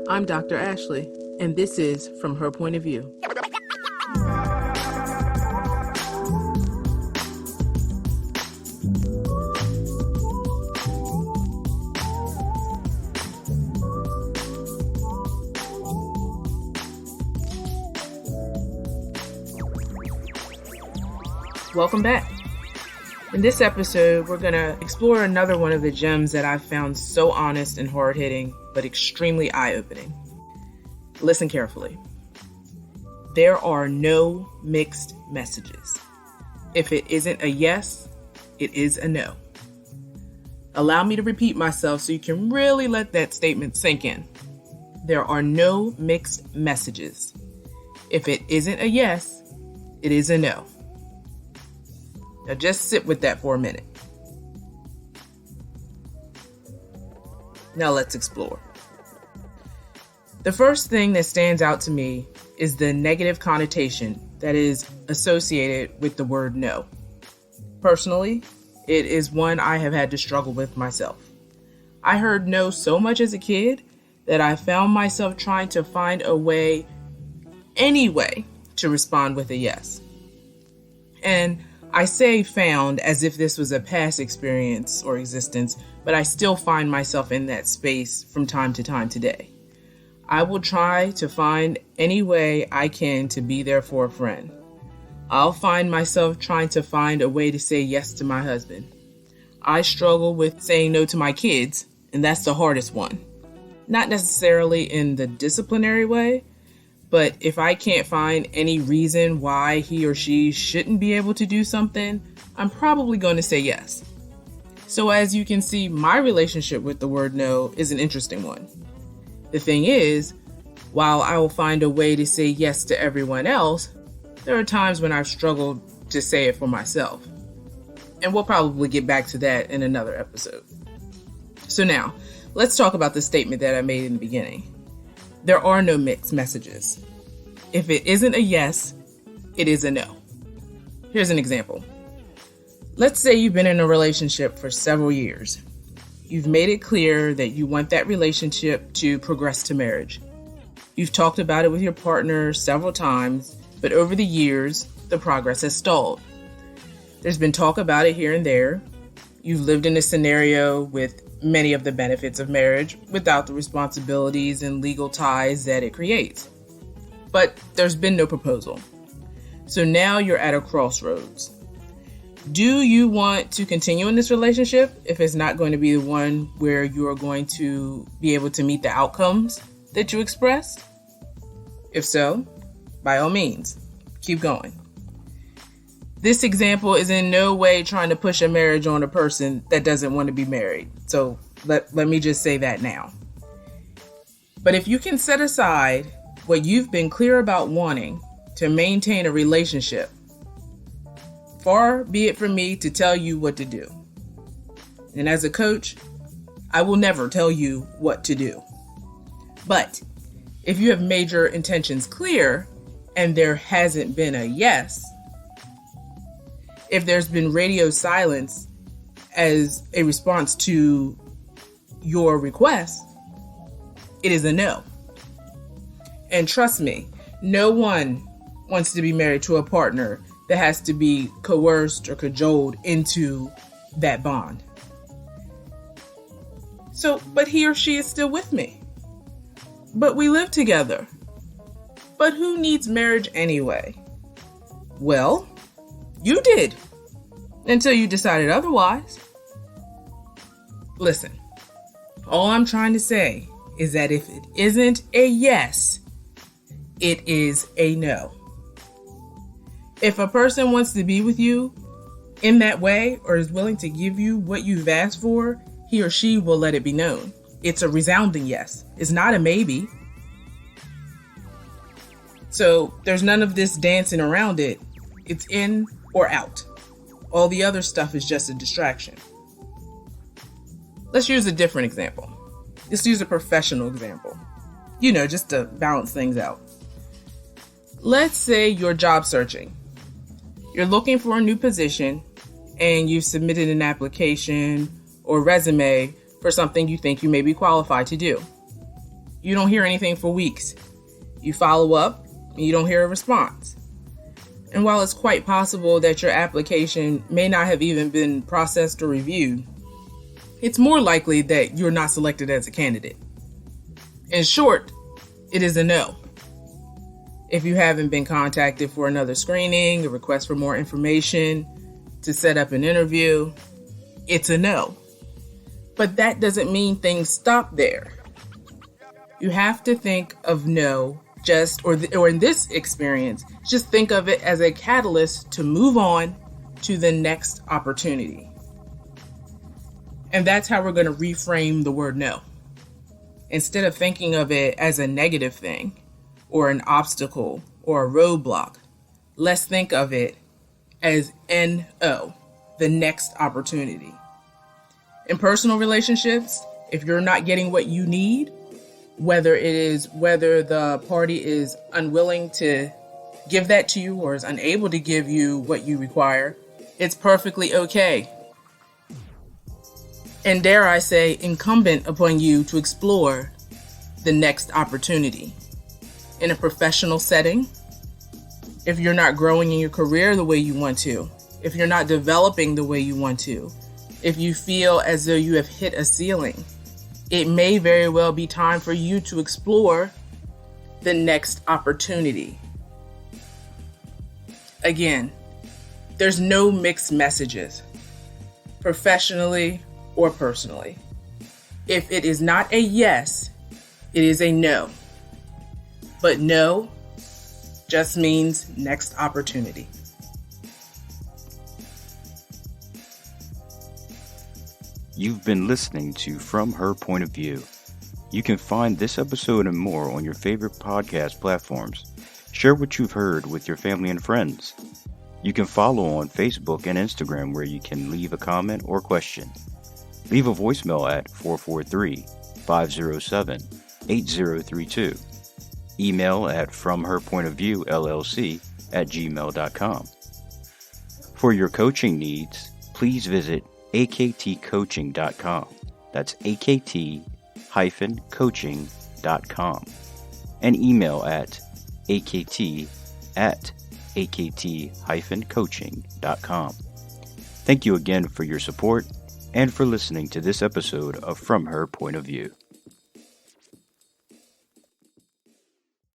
I'm Dr. Ashley, and this is From Her Point of View. Welcome back. In this episode, we're going to explore another one of the gems that I've found so honest and hard-hitting, but extremely eye-opening. Listen carefully. There are no mixed messages. If it isn't a yes, it is a no. Allow me to repeat myself so you can really let that statement sink in. There are no mixed messages. If it isn't a yes, it is a no. Now just sit with that for a minute. Now let's explore. The first thing that stands out to me is the negative connotation that is associated with the word no. Personally, it is one I have had to struggle with myself. I heard no so much as a kid that I found myself trying to find a way, any way, to respond with a yes. And I say found as if this was a past experience or existence, but I still find myself in that space from time to time today. I will try to find any way I can to be there for a friend. I'll find myself trying to find a way to say yes to my husband. I struggle with saying no to my kids, and that's the hardest one. Not necessarily in the disciplinary way, but if I can't find any reason why he or she shouldn't be able to do something, I'm probably going to say yes. So as you can see, my relationship with the word no is an interesting one. The thing is, while I will find a way to say yes to everyone else, there are times when I've struggled to say it for myself. And we'll probably get back to that in another episode. So now, let's talk about the statement that I made in the beginning. There are no mixed messages. If it isn't a yes, it is a no. Here's an example. Let's say you've been in a relationship for several years. You've made it clear that you want that relationship to progress to marriage. You've talked about it with your partner several times, but over the years, the progress has stalled. There's been talk about it here and there. You've lived in a scenario with many of the benefits of marriage without the responsibilities and legal ties that it creates. But there's been no proposal. So now you're at a crossroads. Do you want to continue in this relationship if it's not going to be the one where you are going to be able to meet the outcomes that you expressed? If so, by all means, keep going. This example is in no way trying to push a marriage on a person that doesn't want to be married. So let me just say that now. But if you can set aside what you've been clear about wanting to maintain a relationship, far be it from me to tell you what to do. And as a coach, I will never tell you what to do. But if you have made your intentions clear and there hasn't been a yes, if there's been radio silence as a response to your request, it is a no. And trust me, no one wants to be married to a partner that has to be coerced or cajoled into that bond. So, but he or she is still with me. But we live together. But who needs marriage anyway? Well, you did, until you decided otherwise. Listen, all I'm trying to say is that if it isn't a yes, it is a no. If a person wants to be with you in that way or is willing to give you what you've asked for, he or she will let it be known. It's a resounding yes. It's not a maybe. So there's none of this dancing around it. It's in or out. All the other stuff is just a distraction. Let's use a different example. Let's use a professional example. Just to balance things out. Let's say you're job searching. You're looking for a new position and you've submitted an application or resume for something you think you may be qualified to do. You don't hear anything for weeks. You follow up, and you don't hear a response. And while it's quite possible that your application may not have even been processed or reviewed, it's more likely that you're not selected as a candidate. In short, it is a no. If you haven't been contacted for another screening, a request for more information, to set up an interview, it's a no. But that doesn't mean things stop there. You have to think of no or in this experience, just think of it as a catalyst to move on to the next opportunity. And that's how we're going to reframe the word no. Instead of thinking of it as a negative thing or an obstacle or a roadblock, let's think of it as NO, the next opportunity. In personal relationships, if you're not getting what you need, whether the party is unwilling to give that to you or is unable to give you what you require, it's perfectly okay. And dare I say, incumbent upon you to explore the next opportunity. In a professional setting, if you're not growing in your career the way you want to, if you're not developing the way you want to, if you feel as though you have hit a ceiling, it may very well be time for you to explore the next opportunity. Again, there's no mixed messages, professionally or personally. If it is not a yes, it is a no. But no just means next opportunity. You've been listening to From Her Point of View. You can find this episode and more on your favorite podcast platforms. Share what you've heard with your family and friends. You can follow on Facebook and Instagram where you can leave a comment or question. Leave a voicemail at 443-507-8032. Email at fromherpointofviewllc@gmail.com. For your coaching needs, please visit aktcoaching.com. That's akt-coaching.com. And email at akt@akt-coaching.com. Thank you again for your support and for listening to this episode of From Her Point of View.